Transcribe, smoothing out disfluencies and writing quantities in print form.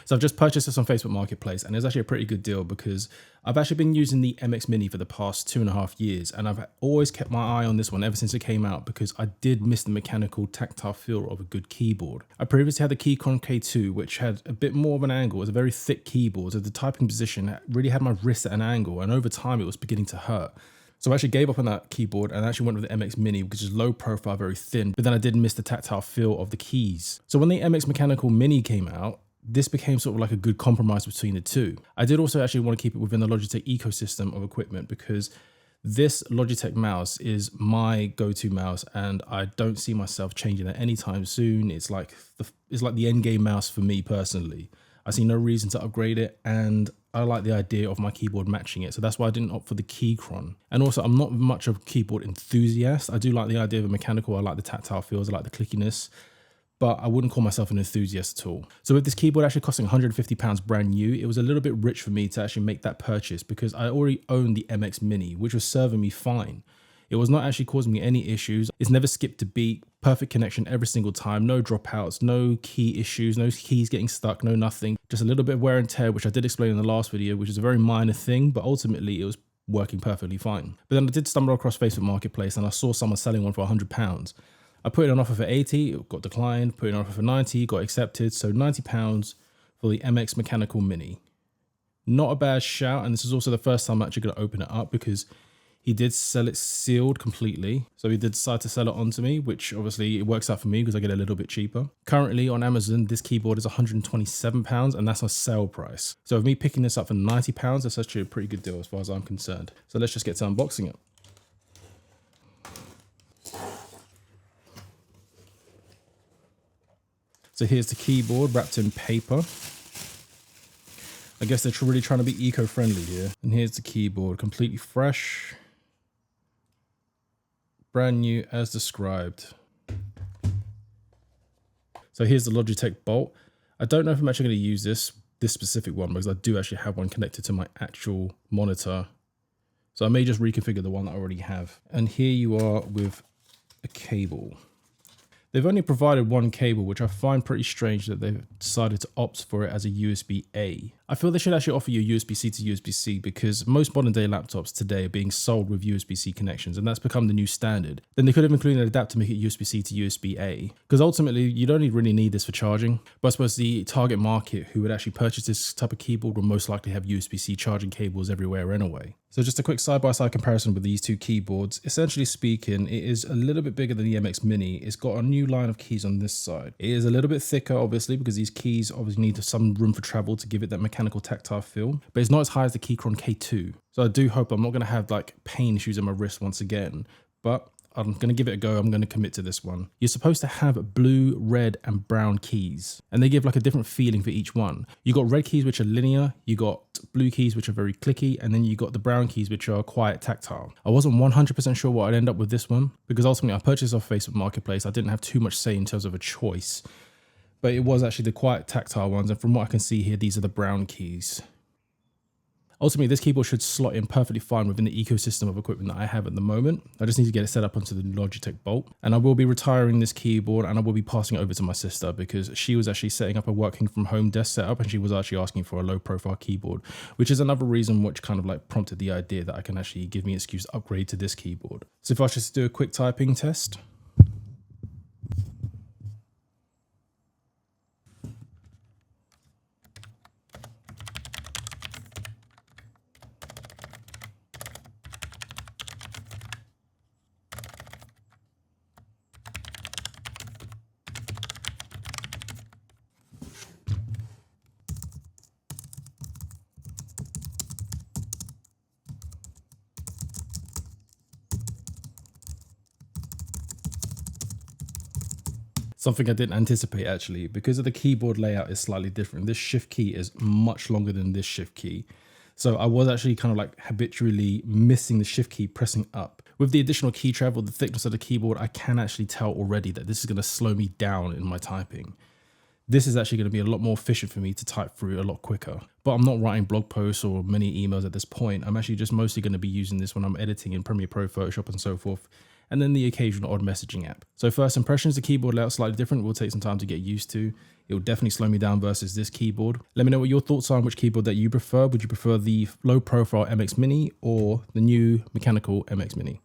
So I've just purchased this on Facebook Marketplace, and it's actually a pretty good deal because I've actually been using the MX Mini for the past 2.5 years, and I've always kept my eye on this one ever since it came out because I did miss the mechanical tactile feel of a good keyboard. I previously had the Keychron K2, which had a bit more of an angle. It was a very thick keyboard, so the typing position really had my wrist at an angle, and over time it was beginning to hurt. So I actually gave up on that keyboard and actually went with the MX Mini, which is low profile, very thin, but then I did miss the tactile feel of the keys. So when the MX Mechanical Mini came out, this became sort of like a good compromise between the two. I did also actually want to keep it within the Logitech ecosystem of equipment because this Logitech mouse is my go-to mouse and I don't see myself changing it anytime soon. It's like the end game mouse for me personally. I see no reason to upgrade it, and I like the idea of my keyboard matching it. So that's why I didn't opt for the Keychron. And also, I'm not much of a keyboard enthusiast. I do like the idea of a mechanical. I like the tactile feels. I like the clickiness, but I wouldn't call myself an enthusiast at all. So with this keyboard actually costing £150 brand new, it was a little bit rich for me to actually make that purchase because I already owned the MX Mini, which was serving me fine. It was not actually causing me any issues. It's never skipped a beat, perfect connection every single time, no dropouts, no key issues, no keys getting stuck, no nothing. Just a little bit of wear and tear, which I did explain in the last video, which is a very minor thing, but ultimately it was working perfectly fine. But then I did stumble across Facebook Marketplace and I saw someone selling one for £100. I put it on offer for 80, it got declined, put it on offer for 90, got accepted. So £90 for the MX Mechanical Mini. Not a bad shout, and this is also the first time I'm actually going to open it up because he did sell it sealed completely. So he did decide to sell it onto me, which obviously it works out for me because I get a little bit cheaper. Currently on Amazon, this keyboard is £127 and that's a sale price. So with me picking this up for £90, that's actually a pretty good deal as far as I'm concerned. So let's just get to unboxing it. So here's the keyboard wrapped in paper. I guess they're really trying to be eco-friendly here. And here's the keyboard, completely fresh. Brand new as described. So here's the Logitech bolt. I don't know if I'm actually going to use this specific one because I do actually have one connected to my actual monitor. So I may just reconfigure the one that I already have. And here you are with a cable. They've only provided one cable, which I find pretty strange that they've decided to opt for it as a USB-A. I feel they should actually offer you USB-C to USB-C because most modern day laptops today are being sold with USB-C connections, and that's become the new standard. Then they could have included an adapter to make it USB-C to USB-A, because ultimately you don't really need this for charging. But I suppose the target market who would actually purchase this type of keyboard will most likely have USB-C charging cables everywhere anyway. So just a quick side-by-side comparison with these two keyboards. Essentially speaking, it is a little bit bigger than the MX Mini. It's got a new line of keys on this side. It is a little bit thicker, obviously, because these keys obviously need some room for travel to give it that mechanical tactile feel, but it's not as high as the Keychron K2. So I do hope I'm not going to have like pain issues in my wrist once again, but I'm going to give it a go. I'm going to commit to this one. You're supposed to have blue, red, and brown keys, and they give like a different feeling for each one. You got red keys, which are linear. You got blue keys, which are very clicky, and then you got the brown keys, which are quiet tactile. I wasn't 100% sure what I'd end up with this one because ultimately I purchased off Facebook Marketplace. I didn't have too much say in terms of a choice, but it was actually the quiet tactile ones. And from what I can see here, these are the brown keys. Ultimately, this keyboard should slot in perfectly fine within the ecosystem of equipment that I have at the moment. I just need to get it set up onto the Logitech Bolt. And I will be retiring this keyboard and I will be passing it over to my sister because she was actually setting up a working from home desk setup and she was actually asking for a low profile keyboard, which is another reason which kind of like prompted the idea that I can actually give me an excuse to upgrade to this keyboard. So if I was just do a quick typing test. Something I didn't anticipate actually, because of the keyboard layout is slightly different. This shift key is much longer than this shift key. So I was actually kind of like habitually missing the shift key pressing up. With the additional key travel, the thickness of the keyboard, I can actually tell already that this is going to slow me down in my typing. This is actually going to be a lot more efficient for me to type through a lot quicker. But I'm not writing blog posts or many emails at this point. I'm actually just mostly going to be using this when I'm editing in Premiere Pro, Photoshop and so forth. and then the occasional odd messaging app. So first impressions, the keyboard layout is slightly different. Will take some time to get used to. It will definitely slow me down versus this keyboard. Let me know what your thoughts are on which keyboard that you prefer. Would you prefer the low profile MX Mini or the new mechanical MX Mini?